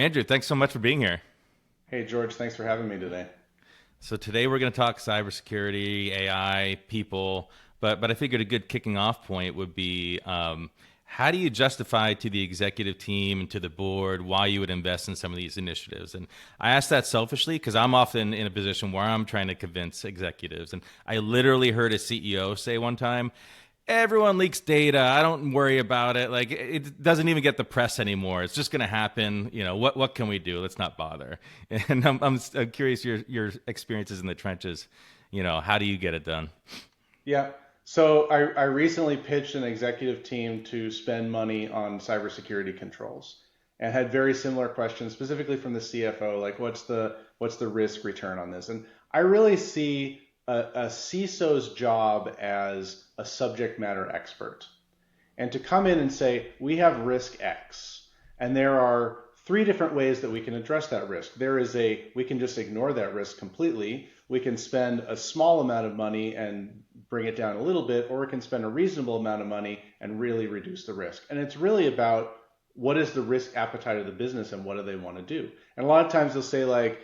Andrew, thanks so much for being here. Hey, George, thanks for having me today. So today we're going to talk cybersecurity, AI, people, but I figured a good kicking off point would be how do you justify to the executive team and to the board why you would invest in some of these initiatives? And I ask that selfishly because I'm often in a position where I'm trying to convince executives. And I literally heard a CEO say one time, everyone leaks data. I don't worry about it. Like it doesn't even get the press anymore. It's just going to happen. What can we do? Let's not bother. And I'm curious your experiences in the trenches. How do you get it done? Yeah. So I recently pitched an executive team to spend money on cybersecurity controls and had very similar questions, specifically from the CFO, like what's the risk return on this? And I really see a CISO's job as a subject matter expert. And to come in and say, we have risk X, and there are three different ways that we can address that risk. We can just ignore that risk completely. We can spend a small amount of money and bring it down a little bit, or we can spend a reasonable amount of money and really reduce the risk. And it's really about what is the risk appetite of the business and what do they want to do. And a lot of times they'll say like,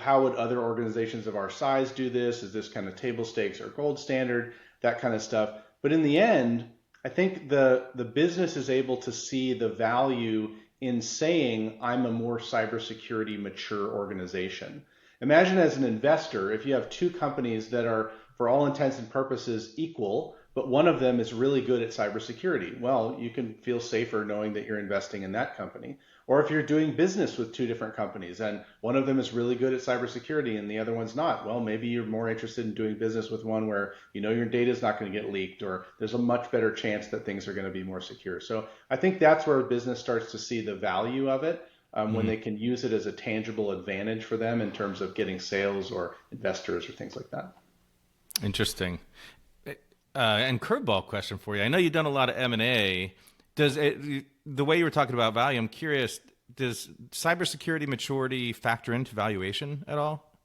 how would other organizations of our size do this? Is this kind of table stakes or gold standard? That kind of stuff. But in the end, I think the business is able to see the value in saying, I'm a more cybersecurity mature organization. Imagine as an investor, if you have two companies that are, for all intents and purposes, equal, but one of them is really good at cybersecurity. Well, you can feel safer knowing that you're investing in that company. Or if you're doing business with two different companies and one of them is really good at cybersecurity and the other one's not, well, maybe you're more interested in doing business with one where you know your data is not going to get leaked or there's a much better chance that things are going to be more secure. So I think that's where a business starts to see the value of it when Mhm. they can use it as a tangible advantage for them in terms of getting sales or investors or things like that. Interesting. And curveball question for you. I know you've done a lot of M&A. The way you were talking about value, I'm curious, does cybersecurity maturity factor into valuation at all?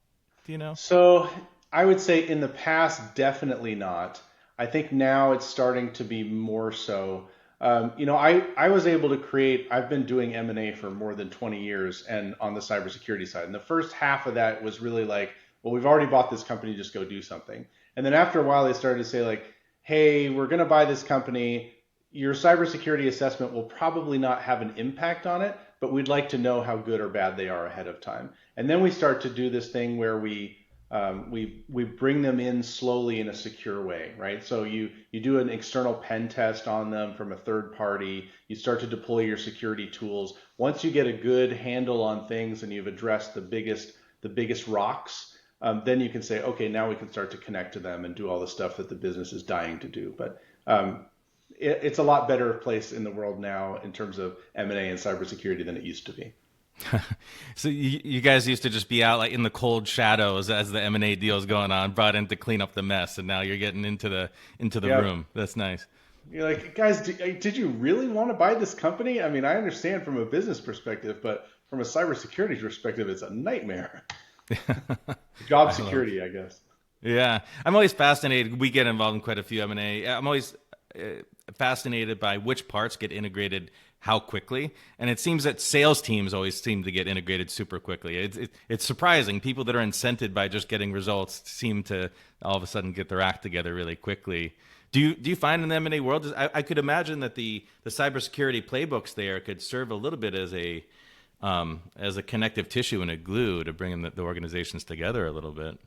Do you know? So I would say in the past, definitely not. I think now it's starting to be more so. I was able to I've been doing M&A for more than 20 years and on the cybersecurity side. And the first half of that was really like, well, we've already bought this company, just go do something. And then after a while, they started to say like, hey, we're going to buy this company. Your cybersecurity assessment will probably not have an impact on it, but we'd like to know how good or bad they are ahead of time. And then we start to do this thing where we bring them in slowly in a secure way, right? So you do an external pen test on them from a third party. You start to deploy your security tools. Once you get a good handle on things and you've addressed the biggest rocks, then you can say, okay, now we can start to connect to them and do all the stuff that the business is dying to do. But it's a lot better place in the world now in terms of M&A and cybersecurity than it used to be. So you guys used to just be out like in the cold shadows as the M&A deals going on, brought in to clean up the mess, and now you're getting into the Yeah. room. That's nice. You're like, guys, did you really want to buy this company? I mean, I understand from a business perspective, but from a cybersecurity perspective, it's a nightmare. Job I love. security, I guess. Yeah, I'm always fascinated. We get involved in quite a few M&A. I'm always fascinated by which parts get integrated how quickly, and it seems that sales teams always seem to get integrated super quickly. It's surprising. People that are incented by just getting results seem to all of a sudden get their act together really quickly. Do you find in the M&A world? I could imagine that the cybersecurity playbooks there could serve a little bit as a connective tissue and a glue to bring the organizations together a little bit.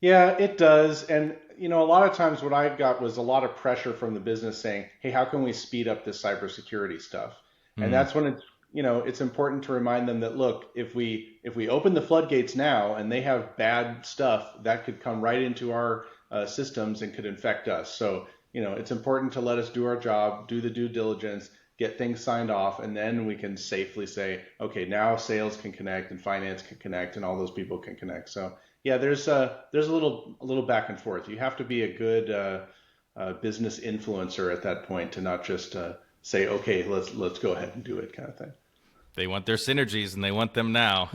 Yeah, it does. And a lot of times what I got was a lot of pressure from the business saying, "Hey, how can we speed up this cybersecurity stuff?" And Mm, that's when it's important to remind them that look, if we open the floodgates now and they have bad stuff, that could come right into our systems and could infect us. So, it's important to let us do our job, do the due diligence, get things signed off, and then we can safely say, okay, now sales can connect and finance can connect and all those people can connect. So yeah, there's a little back and forth. You have to be a good business influencer at that point to not just say, okay, let's go ahead and do it kind of thing. they want their synergies and they want them now.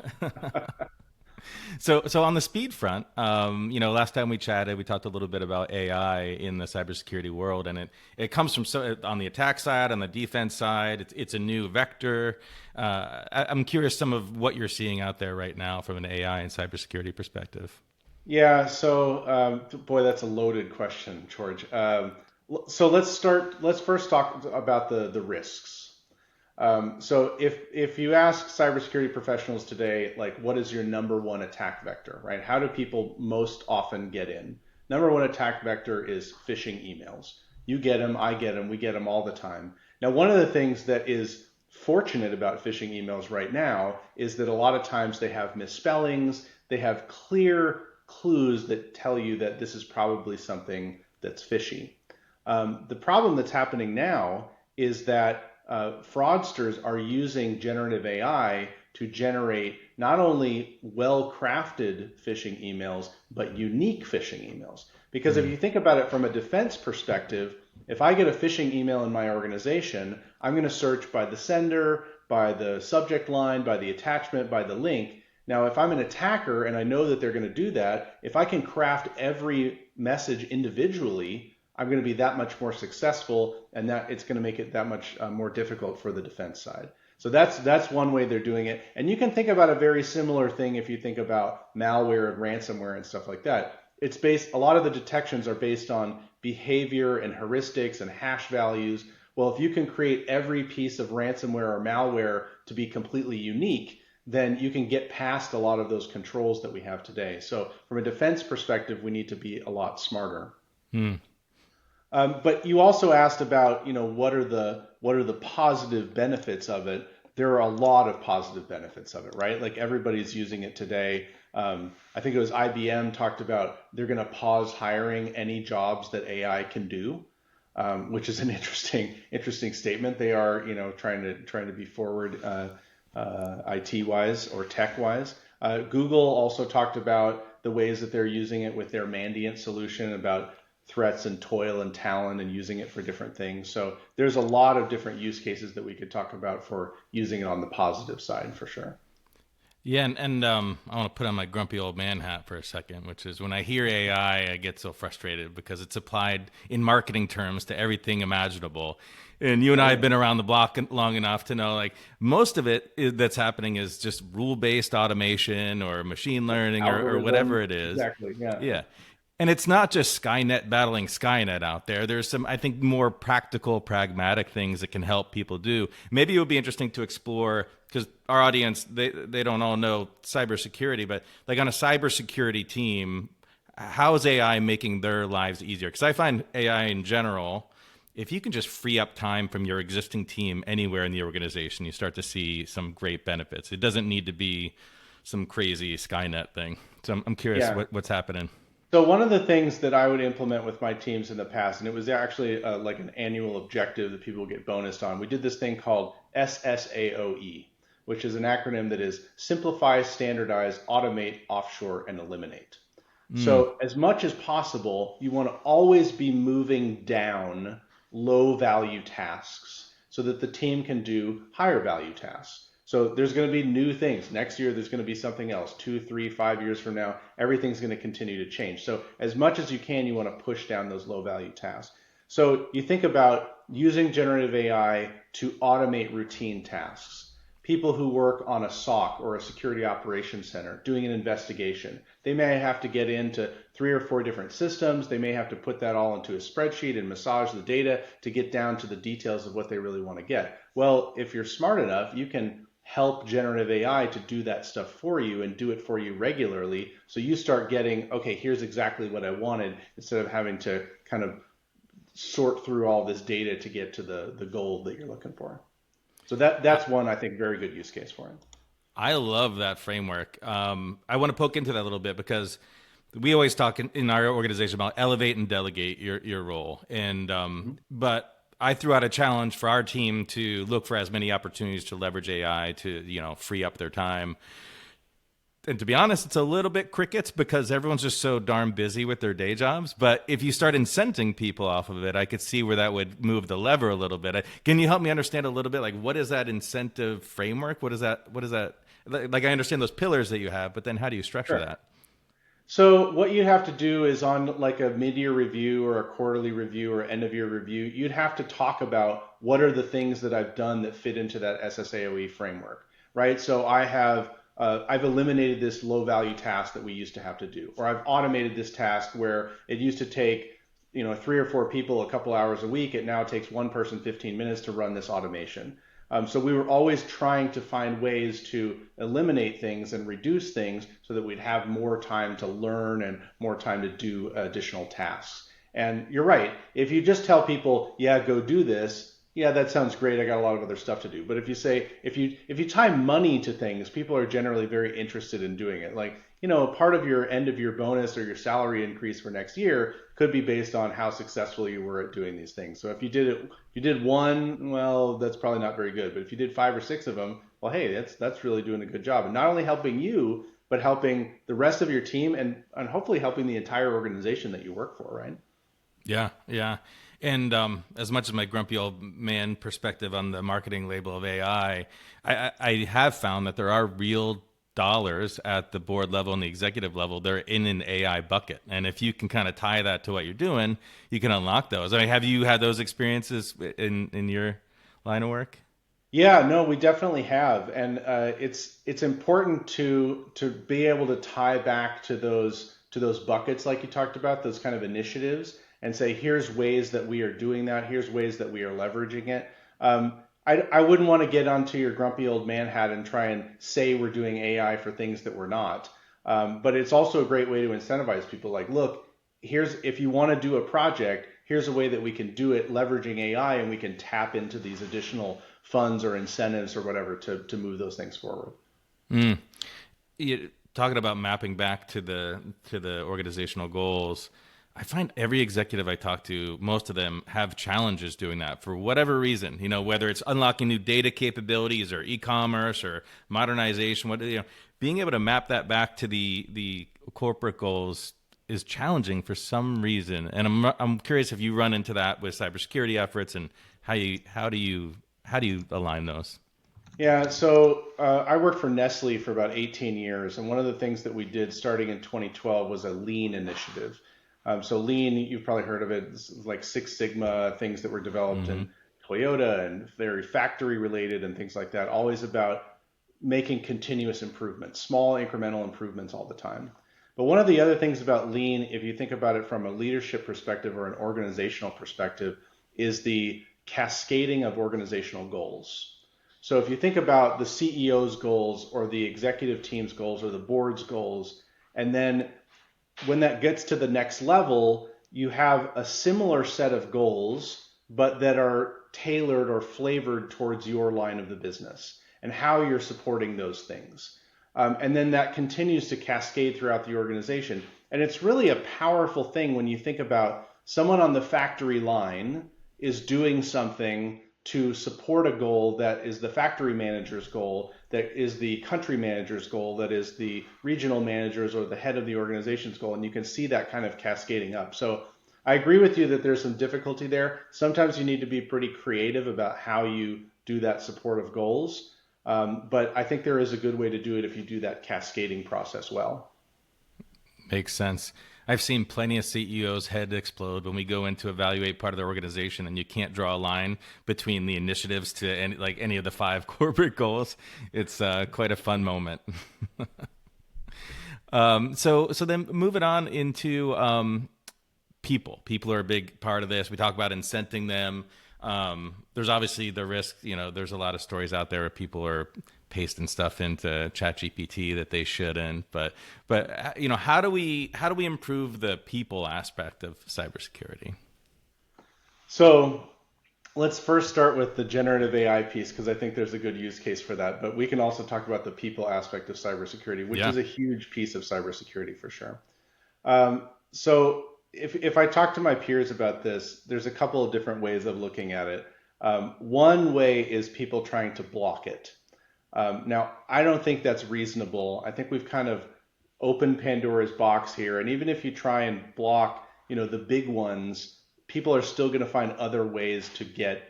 So on the speed front, last time we chatted, we talked a little bit about AI in the cybersecurity world, and it comes from on the attack side, on the defense side. It's a new vector. I'm curious some of what you're seeing out there right now from an AI and cybersecurity perspective. Yeah, so boy, that's a loaded question, George. So let's start. Let's first talk about the risks. So if you ask cybersecurity professionals today, like, what is your number one attack vector, right? How do people most often get in? Number one attack vector is phishing emails. You get them, I get them, we get them all the time. Now, one of the things that is fortunate about phishing emails right now is that a lot of times they have misspellings, they have clear clues that tell you that this is probably something that's fishy. The problem that's happening now is that fraudsters are using generative AI to generate not only well-crafted phishing emails, but unique phishing emails. Because if you think about it from a defense perspective, if I get a phishing email in my organization, I'm going to search by the sender, by the subject line, by the attachment, by the link. Now, if I'm an attacker and I know that they're going to do that, if I can craft every message individually, I'm going to be that much more successful, and that it's going to make it that much more difficult for the defense side. So that's one way they're doing it. And you can think about a very similar thing if you think about malware and ransomware and stuff like that. It's based, a lot of the detections are based on behavior and heuristics and hash values. Well, if you can create every piece of ransomware or malware to be completely unique, then you can get past a lot of those controls that we have today. So from a defense perspective, we need to be a lot smarter. Hmm. But you also asked about, what are the positive benefits of it? There are a lot of positive benefits of it, right? Like everybody's using it today. I think it was IBM talked about they're going to pause hiring any jobs that AI can do, which is an interesting statement. They are, trying to be forward IT wise or tech wise. Google also talked about the ways that they're using it with their Mandiant solution about threats and toil and talent and using it for different things. So there's a lot of different use cases that we could talk about for using it on the positive side for sure. Yeah, and I want to put on my grumpy old man hat for a second, which is when I hear AI, I get so frustrated because it's applied in marketing terms to everything imaginable. And you and I have been around the block long enough to know, like, most of it that's happening is just rule-based automation or machine learning or whatever Algorithm, it is. exactly. Yeah. Yeah. And it's not just Skynet battling Skynet out there. There's some, I think, more practical, pragmatic things that can help people do. Maybe it would be interesting to explore, because our audience, they don't all know cybersecurity, but like on a cybersecurity team, how is AI making their lives easier? Because I find AI in general, if you can just free up time from your existing team anywhere in the organization, you start to see some great benefits. It doesn't need to be some crazy Skynet thing. So I'm curious Yeah. what's happening. So one of the things that I would implement with my teams in the past, and it was actually like an annual objective that people get bonused on, we did this thing called SSAOE, which is an acronym that is simplify, standardize, automate, offshore, and eliminate. Mm. So as much as possible, you want to always be moving down low value tasks so that the team can do higher value tasks. So there's going to be new things. Next year, there's going to be something else. 2, 3, 5 years from now, everything's going to continue to change. So as much as you can, you want to push down those low value tasks. So you think about using generative AI to automate routine tasks. People who work on a SOC or a security operations center doing an investigation, they may have to get into 3 or 4 different systems. They may have to put that all into a spreadsheet and massage the data to get down to the details of what they really want to get. Well, if you're smart enough, you can help generative AI to do that stuff for you and do it for you regularly. So you start getting, okay, here's exactly what I wanted, instead of having to kind of sort through all this data to get to the goal that you're looking for. So that's one, I think, very good use case for it. I love that framework. I want to poke into that a little bit because we always talk in our organization about elevate and delegate your role. And but I threw out a challenge for our team to look for as many opportunities to leverage AI to free up their time. and to be honest, it's a little bit crickets because everyone's just so darn busy with their day jobs. But if you start incenting people off of it, I could see where that would move the lever a little bit. Can you help me understand a little bit? Like, what is that incentive framework? What is that? What is that? Like, I understand those pillars that you have, but then how do you structure Sure. that? So what you have to do is on like a mid-year review or a quarterly review or end of year review, you'd have to talk about what are the things that I've done that fit into that SSAOE framework, right? So I've eliminated this low value task that we used to have to do, or I've automated this task where it used to take, 3 or 4 people a couple hours a week. It now takes one person 15 minutes to run this automation. So we were always trying to find ways to eliminate things and reduce things so that we'd have more time to learn and more time to do additional tasks. And you're right. If you just tell people, yeah, go do this, yeah, that sounds great. I got a lot of other stuff to do. But if you tie money to things, people are generally very interested in doing it. Like, part of your end of year bonus or your salary increase for next year could be based on how successful you were at doing these things. So if you did one, well, that's probably not very good. But if you did 5 or 6 of them, well, hey, that's really doing a good job, and not only helping you, but helping the rest of your team and hopefully helping the entire organization that you work for, right? Yeah, yeah. And as much as my grumpy old man perspective on the marketing label of AI, I have found that there are real dollars at the board level and the executive level. They're in an AI bucket. And if you can kind of tie that to what you're doing, you can unlock those. I mean, have you had those experiences in your line of work? Yeah, no, we definitely have, and it's important to be able to tie back to those buckets like you talked about, those kind of initiatives, and say, here's ways that we are doing that. Here's ways that we are leveraging it. I wouldn't want to get onto your grumpy old man hat and try and say we're doing AI for things that we're not. But it's also a great way to incentivize people. Like, look, here's if you want to do a project, here's a way that we can do it leveraging AI, and we can tap into these additional funds or incentives or whatever to move those things forward. Mm. Talking about mapping back to the organizational goals, I find every executive I talk to, most of them have challenges doing that for whatever reason. Whether it's unlocking new data capabilities or e-commerce or modernization, being able to map that back to the corporate goals is challenging for some reason. And I'm curious if you run into that with cybersecurity efforts and how do you align those? Yeah, so I worked for Nestle for about 18 years, and one of the things that we did starting in 2012 was a lean initiative. So lean, you've probably heard of it, it's like Six Sigma things that were developed Hmm. in Toyota and very factory related and things like that, always about making continuous improvements, small incremental improvements all the time. But one of the other things about lean, if you think about it from a leadership perspective or an organizational perspective, is the cascading of organizational goals. So if you think about the CEO's goals or the executive team's goals or the board's goals, and then when that gets to the next level, you have a similar set of goals, but that are tailored or flavored towards your line of the business and how you're supporting those things. And then that continues to cascade throughout the organization. And it's really a powerful thing when you think about someone on the factory line is doing something to support a goal that is the factory manager's goal, that is the country manager's goal, that is the regional manager's or the head of the organization's goal. And you can see that kind of cascading up. So I agree with you that there's some difficulty there. Sometimes you need to be pretty creative about how you do that support of goals. But I think there is a good way to do it if you do that cascading process well. Makes sense. I've seen plenty of CEOs' head explode when we go in to evaluate part of their organization, and you can't draw a line between the initiatives to any of the five corporate goals. It's quite a fun moment. So then moving on into people. People are a big part of this. We talk about incenting them. There's obviously the risk. There's a lot of stories out there where people are pasting stuff into ChatGPT that they shouldn't. But how do we improve the people aspect of cybersecurity? So let's first start with the generative AI piece because I think there's a good use case for that. But we can also talk about the people aspect of cybersecurity, which Yeah. is a huge piece of cybersecurity for sure. So if I talk to my peers about this, there's a couple of different ways of looking at it. One way is people trying to block it. Now, I don't think that's reasonable. I think we've kind of opened Pandora's box here, and even if you try and block, the big ones, people are still going to find other ways to get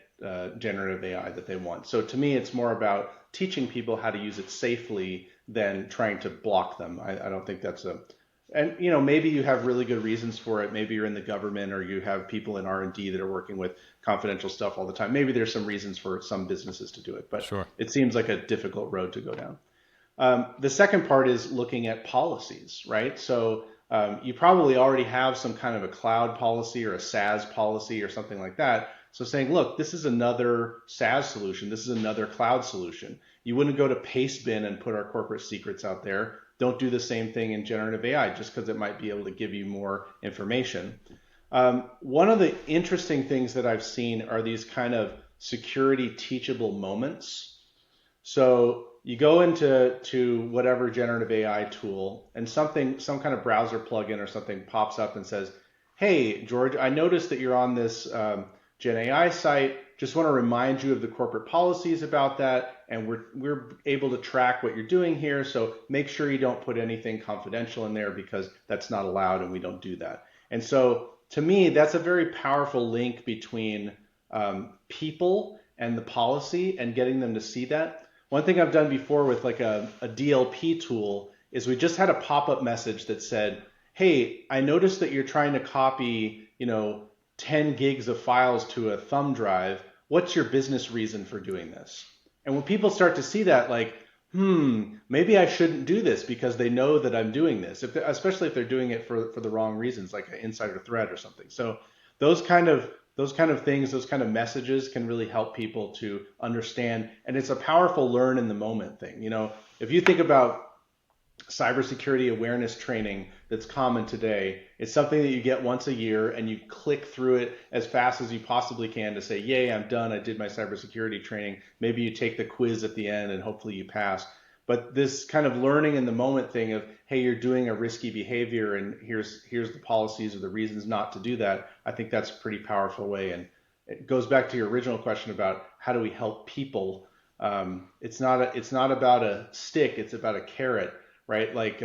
generative AI that they want. So to me, it's more about teaching people how to use it safely than trying to block them. I don't think that's a, and maybe you have really good reasons for it. Maybe you're in the government or you have people in R&D that are working with confidential stuff all the time. Maybe there's some reasons for some businesses to do it, but Sure. it seems like a difficult road to go down. The second part is looking at policies, right? So you probably already have some kind of a cloud policy or a SaaS policy or something like that. So saying, look, this is another SaaS solution. This is another cloud solution. You wouldn't go to Pastebin and put our corporate secrets out there. Don't do the same thing in generative AI just because it might be able to give you more information. One of the interesting things that I've seen are these kind of security teachable moments. So you go into whatever generative AI tool and some kind of browser plugin or something pops up and says, "Hey, George, I noticed that you're on this Gen AI site. Just want to remind you of the corporate policies about that, and we're able to track what you're doing here. So make sure you don't put anything confidential in there because that's not allowed, and we don't do that." And so to me, that's a very powerful link between people and the policy and getting them to see that. One thing I've done before with like a DLP tool is we just had a pop-up message that said, "Hey, I noticed that you're trying to copy, 10 gigs of files to a thumb drive. What's your business reason for doing this?" And when people start to see that, like, maybe I shouldn't do this because they know that I'm doing this, especially if they're doing it for the wrong reasons, like an insider threat or something. So those kind of things, those kind of messages can really help people to understand. And it's a powerful learn in the moment thing. If you think about cybersecurity awareness training that's common today, it's something that you get once a year and you click through it as fast as you possibly can to say, "Yay, I'm done. I did my cybersecurity training." Maybe you take the quiz at the end and hopefully you pass. But this kind of learning in the moment thing of, "Hey, you're doing a risky behavior and here's the policies or the reasons not to do that," I think that's a pretty powerful way. And it goes back to your original question about how do we help people. It's not about a stick, it's about a carrot, right? Like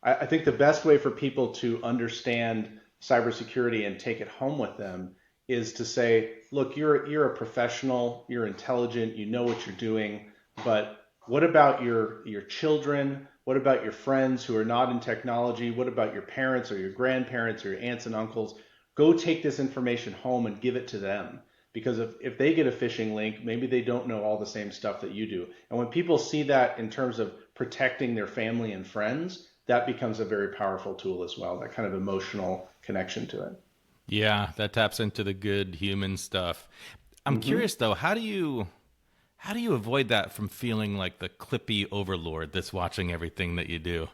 I think the best way for people to understand cybersecurity and take it home with them is to say, "Look, you're a professional, you're intelligent, you know what you're doing, but what about your children? What about your friends who are not in technology? What about your parents or your grandparents or your aunts and uncles? Go take this information home and give it to them." Because if they get a phishing link, maybe they don't know all the same stuff that you do. And when people see that in terms of protecting their family and friends, that becomes a very powerful tool as well, that kind of emotional connection to it. Yeah, that taps into the good human stuff. I'm Hmm. curious though, how do you avoid that from feeling like the clippy overlord that's watching everything that you do?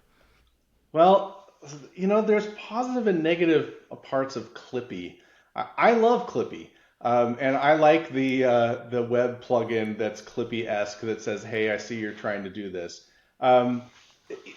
Well, there's positive and negative parts of Clippy. I love Clippy, and I like the web plugin that's Clippy-esque that says, "Hey, I see you're trying to do this." Um,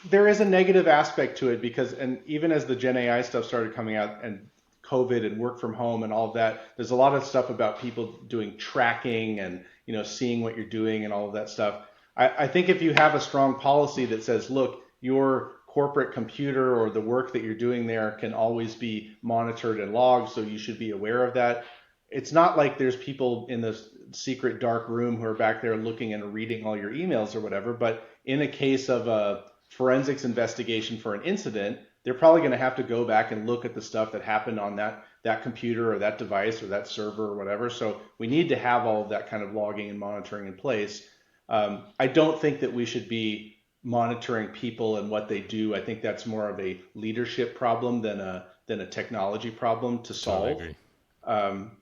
there is a negative aspect to it because, and even as the Gen AI stuff started coming out and COVID and work from home and all of that, there's a lot of stuff about people doing tracking and seeing what you're doing and all of that stuff. I think if you have a strong policy that says, "Look, your corporate computer or the work that you're doing there can always be monitored and logged, so you should be aware of that." It's not like there's people in the secret dark room who are back there looking and reading all your emails or whatever, but in a case of a forensics investigation for an incident, they're probably going to have to go back and look at the stuff that happened on that computer or that device or that server or whatever. So we need to have all of that kind of logging and monitoring in place. I don't think that we should be monitoring people and what they do. I think that's more of a leadership problem than a technology problem to Totally solve. agree.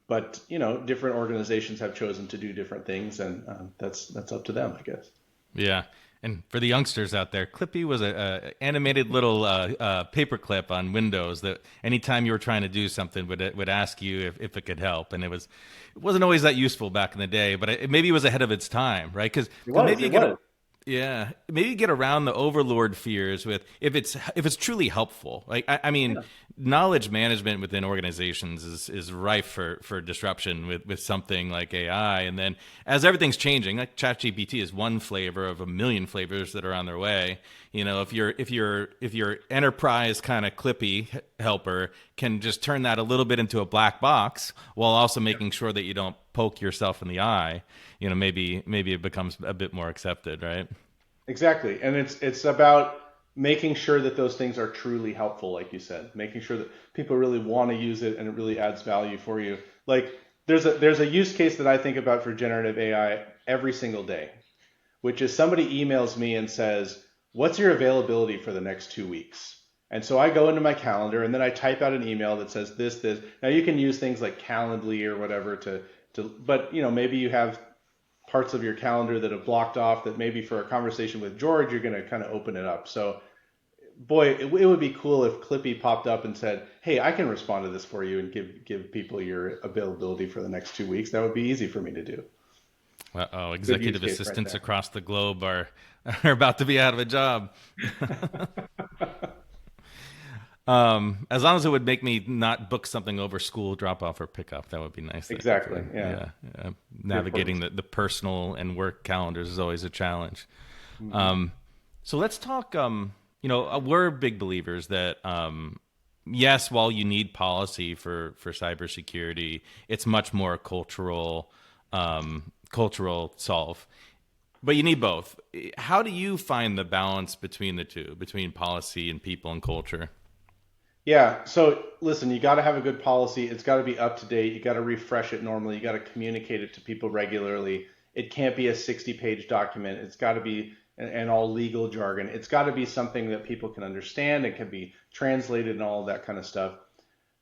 But different organizations have chosen to do different things, and that's up to them, I guess. Yeah. And for the youngsters out there, Clippy was a animated little paperclip on Windows that anytime you were trying to do something would ask you if it could help, and it wasn't always that useful back in the day, but maybe it was ahead of its time, right? Because It was, maybe you it get was. yeah, maybe get around the overlord fears with if it's truly helpful. Like I mean, Yeah. knowledge management within organizations is rife for disruption with something like AI. And then as everything's changing, like ChatGPT is one flavor of a million flavors that are on their way. You know, if your enterprise kind of clippy helper can just turn that a little bit into a black box while also making sure that you don't poke yourself in the eye, you know, maybe it becomes a bit more accepted, right? Exactly. And it's about making sure that those things are truly helpful, like you said, making sure that people really want to use it and it really adds value for you. Like there's a use case that I think about for generative AI every single day, which is somebody emails me and says, "What's your availability for the next 2 weeks?" And so I go into my calendar and then I type out an email that says this, this. Now you can use things like Calendly or whatever but maybe you have parts of your calendar that have blocked off that maybe for a conversation with George, you're going to kind of open it up. So, boy, it would be cool if Clippy popped up and said, "Hey, I can respond to this for you and give people your availability for the next 2 weeks." That would be easy for me to do. Uh-oh, Good use executive case right assistants there. across the globe are about to be out of a job. As long as it would make me not book something over school drop off or pickup, that would be nice. I think. Exactly. Yeah. Yeah, yeah. The important Navigating the personal and work calendars is always a challenge. stuff. Hmm. So let's talk. We're big believers that yes, while you need policy for cybersecurity, it's much more a cultural solve. But you need both. How do you find the balance between the two, between policy and people and culture? Yeah. So listen, you got to have a good policy. It's got to be up to date. You got to refresh it normally. You got to communicate it to people regularly. It can't be a 60-page document. It's got to be and all legal jargon. It's got to be something that people can understand. It can be translated and all of that kind of stuff.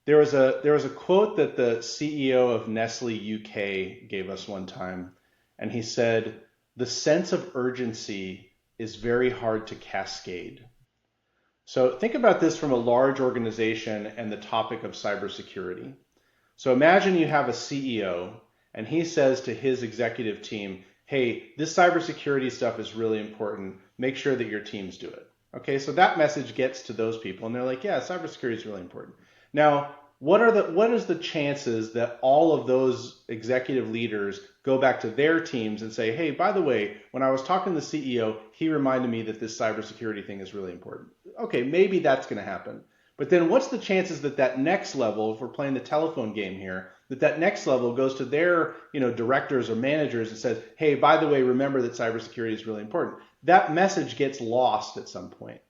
There was a quote that the CEO of Nestle UK gave us one time, and he said, "The sense of urgency is very hard to cascade." So think about this from a large organization and the topic of cybersecurity. So imagine you have a CEO and he says to his executive team, "Hey, this cybersecurity stuff is really important. Make sure that your teams do it." Okay, so that message gets to those people and they're like, "Yeah, cybersecurity is really important." Now, what is the chances that all of those executive leaders go back to their teams and say, "Hey, by the way, when I was talking to the CEO, he reminded me that this cybersecurity thing is really important." Okay, maybe that's going to happen. But then what's the chances that that next level, if we're playing the telephone game here, that next level goes to their, directors or managers and says, "Hey, by the way, remember that cybersecurity is really important." That message gets lost at some point.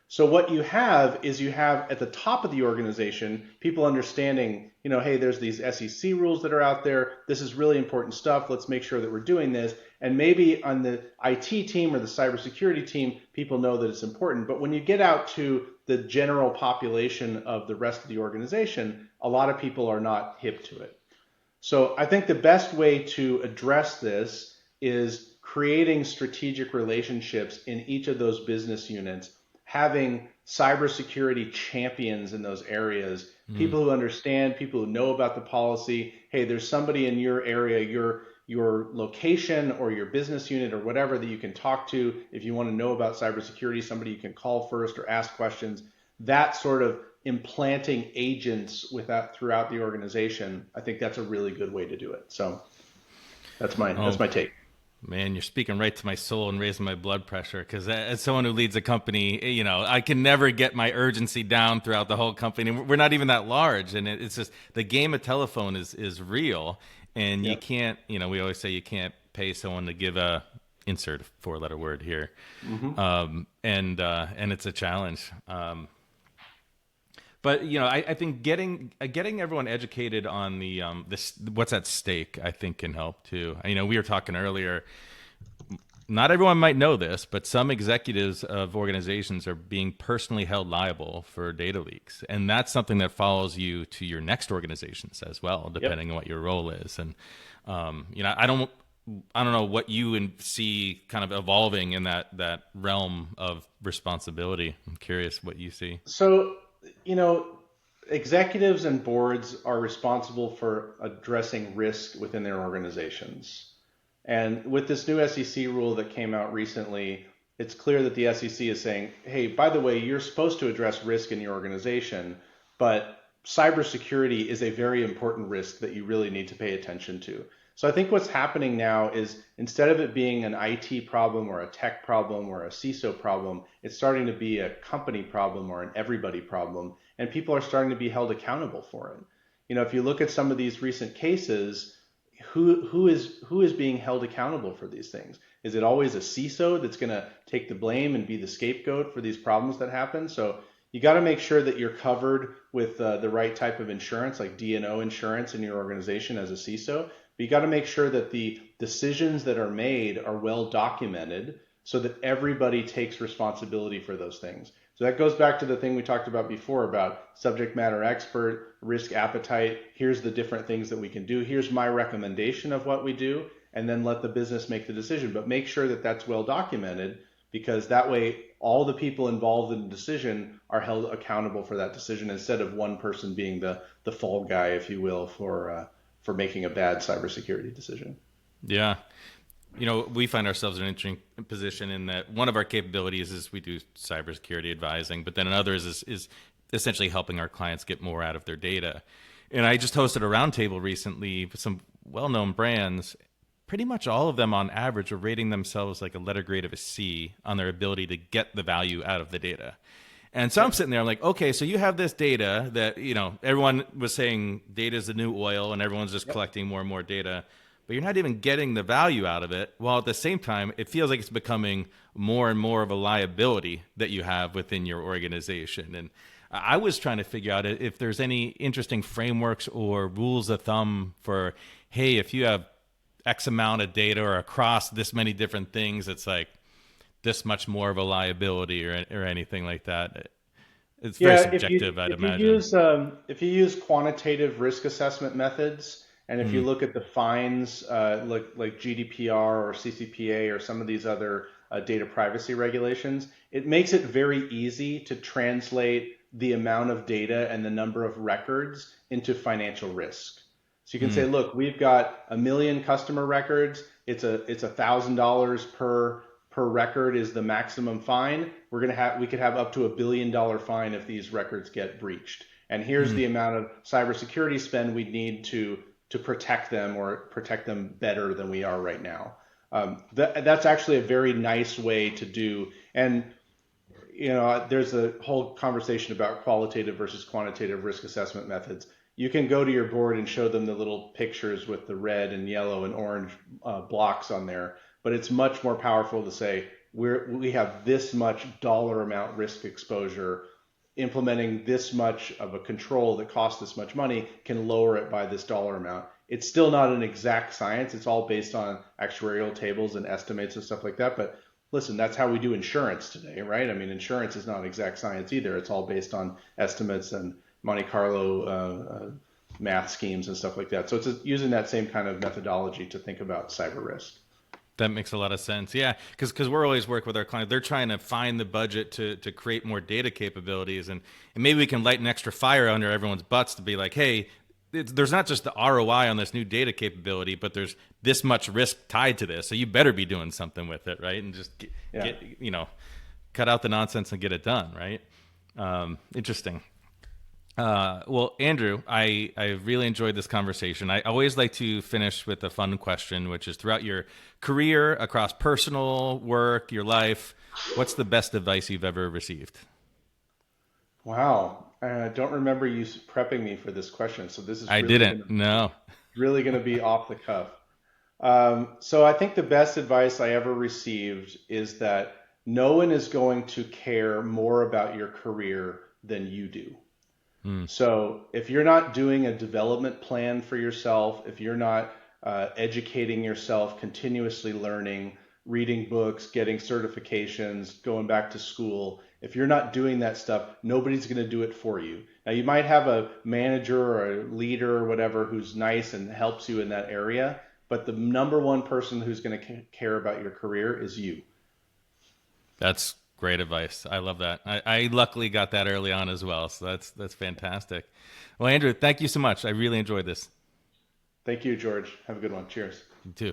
So what you have is you have at the top of the organization people understanding, "Hey, there's these SEC rules that are out there. This is really important stuff. Let's make sure that we're doing this." And maybe on the IT team or the cybersecurity team, people know that it's important. But when you get out to the general population of the rest of the organization, a lot of people are not hip to it. So I think the best way to address this is creating strategic relationships in each of those business units, having cybersecurity champions in those areas, Mm. people who understand, people who know about the policy. Hey, there's somebody in your area, your location or your business unit or whatever that you can talk to if you want to know about cybersecurity, somebody you can call first or ask questions. That sort of implanting agents with that throughout the organization, I think that's a really good way to do it. So that's Oh, my take. man, you're speaking right to my soul and raising my blood pressure because as someone who leads a company, I can never get my urgency down throughout the whole company. We're not even that large, and it's just the game of telephone is real, and you Yep. can't, we always say you can't pay someone to give a insert four-letter word here, Hmm. and it's a challenge. But I think getting everyone educated on this what's at stake, I think can help too. We were talking earlier. Not everyone might know this, but some executives of organizations are being personally held liable for data leaks, and that's something that follows you to your next organizations as well, Yep. depending on what your role is. And I don't know what you see kind of evolving in that realm of responsibility. I'm curious what you see. So, you know, executives and boards are responsible for addressing risk within their organizations. And with this new SEC rule that came out recently, it's clear that the SEC is saying, "Hey, by the way, you're supposed to address risk in your organization, but cybersecurity is a very important risk that you really need to pay attention to. So I think what's happening now is instead of it being an IT problem or a tech problem or a CISO problem, it's starting to be a company problem or an everybody problem, and people are starting to be held accountable for it. If you look at some of these recent cases, who is being held accountable for these things? Is it always a CISO that's going to take the blame and be the scapegoat for these problems that happen? So you got to make sure that you're covered with the right type of insurance, like D&O insurance in your organization as a CISO. But you got to make sure that the decisions that are made are well documented so that everybody takes responsibility for those things. So that goes back to the thing we talked about before about subject matter expert, risk appetite. Here's the different things that we can do. Here's my recommendation of what we do, and then let the business make the decision. But make sure that that's well documented because that way all the people involved in the decision are held accountable for that decision instead of one person being the fall guy, if you will, for making a bad cybersecurity decision. Yeah. We find ourselves in an interesting position in that one of our capabilities is we do cybersecurity advising, but then another is essentially helping our clients get more out of their data. And I just hosted a roundtable recently with some well-known brands. Pretty much all of them on average are rating themselves like a letter grade of a C on their ability to get the value out of the data. And so I'm Yep. sitting there, I'm like, okay, so you have this data that, everyone was saying data is the new oil and everyone's just Yep. collecting more and more data, but you're not even getting the value out of it. While at the same time, it feels like it's becoming more and more of a liability that you have within your organization. And I was trying to figure out if there's any interesting frameworks or rules of thumb for, hey, if you have X amount of data or across this many different things, it's like this much more of a liability or anything like that. It's very Yeah, if you subjective, I'd if you imagine. use quantitative risk assessment methods, and if you Mm, look at the fines, like GDPR or CCPA or some of these other data privacy regulations, it makes it very easy to translate the amount of data and the number of records into financial risk. So you can say, mm, look, we've got 1 million customer records. It's $1,000 per record is the maximum fine. We could have up to $1 billion fine if these records get breached. And here's mm. the amount of cybersecurity spend we need to protect them or protect them better than we are right now. That's actually a very nice way to do. And there's a whole conversation about qualitative versus quantitative risk assessment methods. You can go to your board and show them the little pictures with the red and yellow and orange blocks on there, but it's much more powerful to say we have this much dollar amount risk exposure. Implementing this much of a control that costs this much money can lower it by this dollar amount. It's still not an exact science. It's all based on actuarial tables and estimates and stuff like that. But listen, that's how we do insurance today, right? I mean, insurance is not exact science either. It's all based on estimates and Monte Carlo math schemes and stuff like that. So it's using that same kind of methodology to think about cyber risk. That makes a lot of sense. Yeah, because we're always working with our clients. They're trying to find the budget to create more data capabilities, and maybe we can light an extra fire under everyone's butts to be like, hey, there's not just the ROI on this new data capability, but there's this much risk tied to this. So you better be doing something with it, right? And just Yeah. cut out the nonsense and get it done, right? Interesting. Well, Andrew, I really enjoyed this conversation. I always like to finish with a fun question, which is throughout your career, across personal, work, your life, what's the best advice you've ever received? Wow. I don't remember you prepping me for this question, so this is I didn't. No. really going to be off the cuff. So I think the best advice I ever received is that no one is going to care more about your career than you do. Hmm. So if you're not doing a development plan for yourself, if you're not educating yourself, continuously learning, reading books, getting certifications, going back to school, if you're not doing that stuff, nobody's going to do it for you. Now, you might have a manager or a leader or whatever who's nice and helps you in that area, but the number one person who's going to care about your career is you. That's great advice. I love that. I luckily got that early on as well. So that's fantastic. Well, Andrew, thank you so much. I really enjoyed this. Thank you, George. Have a good one. Cheers. You too.